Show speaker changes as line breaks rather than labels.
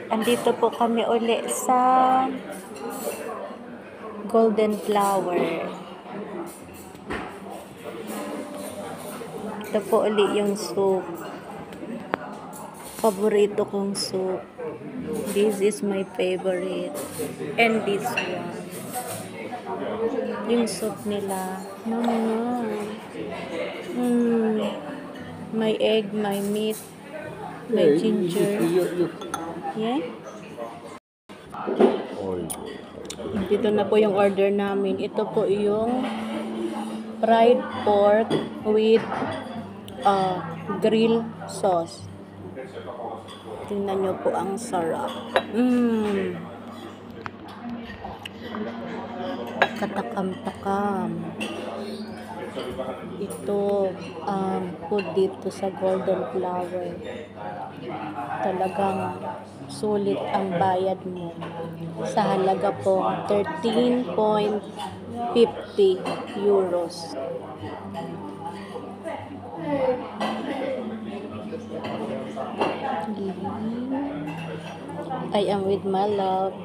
Andito po kami uli sa Golden Flower. Ito po uli yung soup. Paborito kong soup. This is my favorite. And this one. Yung soup nila. May egg, may meat, may ginger. Yeah? Dito na po yung order namin. Ito po yung fried pork with grill sauce. Tingnan nyo po ang sarap. Katakam-takam. Ito food dito sa Golden Flower. Talagang sulit ang bayad mo. Sa halaga po 13.50 euros. I am with my love.